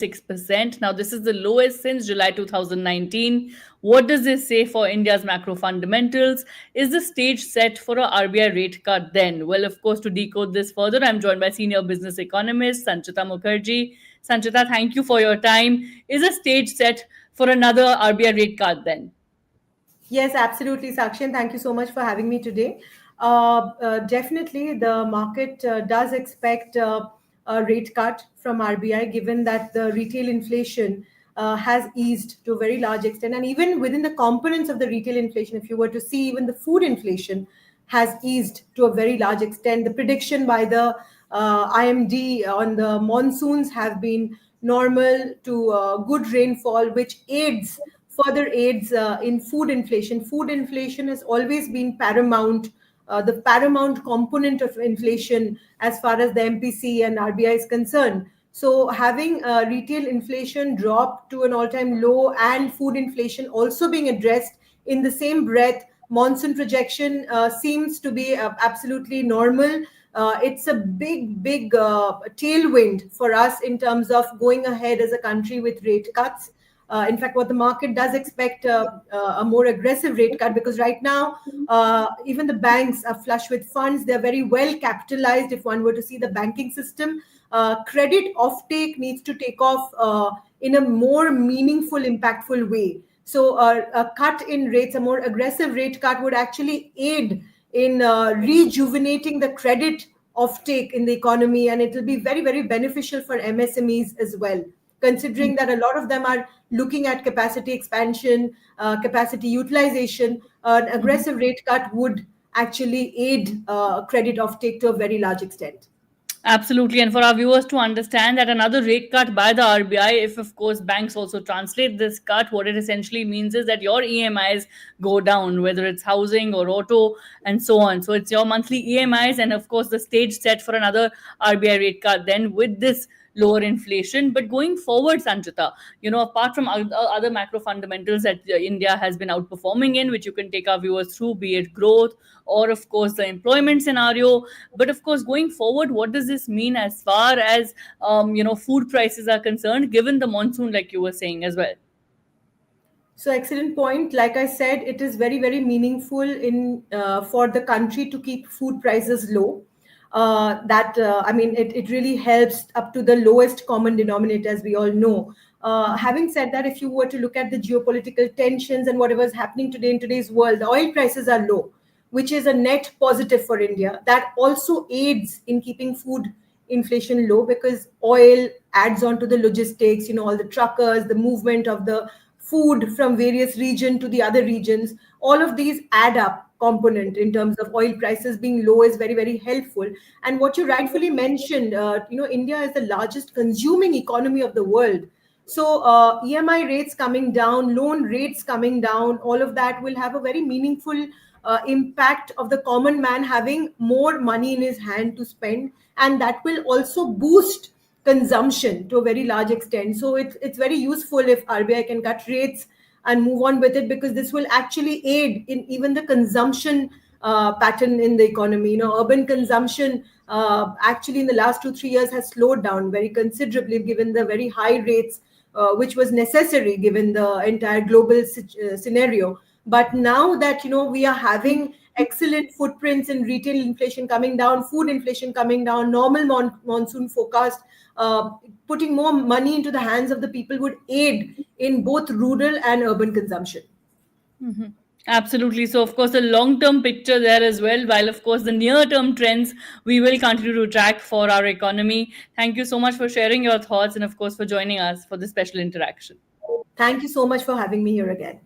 6%. Now, this is the lowest since July 2019. What does this say for India's macro fundamentals? Is the stage set for a RBI rate cut then? Well, of course, to decode this further, I'm joined by Senior Business Economist Sanchita Mukherji. Sanchita, thank you for your time. Is a stage set for another RBI rate cut then? Yes, absolutely, Sakshi, and thank you so much for having me today. Definitely, the market does expect a rate cut from RBI, given that the retail inflation has eased to a very large extent. And even within the components of the retail inflation, if you were to see, even the food inflation has eased to a very large extent. The prediction by the IMD on the monsoons have been normal to good rainfall, which further aids in food inflation. Food inflation has always been paramount, the paramount component of inflation as far as the MPC and RBI is concerned. So having retail inflation drop to an all-time low and food inflation also being addressed in the same breath, monsoon projection seems to be absolutely normal. It's a big tailwind for us in terms of going ahead as a country with rate cuts. In fact, what the market does expect a more aggressive rate cut, because right now, even the banks are flush with funds. They're very well capitalized. If one were to see the banking system, credit offtake needs to take off in a more meaningful, impactful way. So a cut in rates, a more aggressive rate cut would actually aid in rejuvenating the credit offtake in the economy, and it will be very, very beneficial for MSMEs as well, considering that a lot of them are looking at capacity expansion, capacity utilization. An aggressive rate cut would actually aid credit offtake to a very large extent. Absolutely. And for our viewers to understand that another rate cut by the RBI, if of course banks also translate this cut, what it essentially means is that your EMIs go down, whether it's housing or auto and so on. So it's your monthly EMIs, and of course the stage set for another RBI rate cut then with this lower inflation. But going forward, Sanchita, apart from other macro fundamentals that India has been outperforming in, which you can take our viewers through, be it growth or of course the employment scenario, but of course going forward, what does this mean as far as food prices are concerned, given the monsoon, like you were saying as well? So excellent point. Like I said, it is very, very meaningful in for the country to keep food prices low. It really helps up to the lowest common denominator, as we all know. Having said that, if you were to look at the geopolitical tensions and whatever is happening today in today's world, the oil prices are low, which is a net positive for India. That also aids in keeping food inflation low, because oil adds on to the logistics, all the truckers, the movement of the food from various region to the other regions. All of these add up component in terms of oil prices being low is very, very helpful. And what you rightfully mentioned, India is the largest consuming economy of the world. So EMI rates coming down, loan rates coming down, all of that will have a very meaningful impact of the common man having more money in his hand to spend, and that will also boost consumption to a very large extent. So it's very useful if RBI can cut rates and move on with it, because this will actually aid in even the consumption pattern in the economy. Urban consumption actually in the last 2-3 years has slowed down very considerably, given the very high rates, which was necessary given the entire global scenario. But now that we are having excellent footprints in retail inflation coming down, food inflation coming down, normal monsoon forecast, putting more money into the hands of the people would aid in both rural and urban consumption. Mm-hmm. Absolutely. So, of course, the long-term picture there as well, while, of course, the near-term trends we will continue to track for our economy. Thank you so much for sharing your thoughts and, of course, for joining us for this special interaction. Thank you so much for having me here again.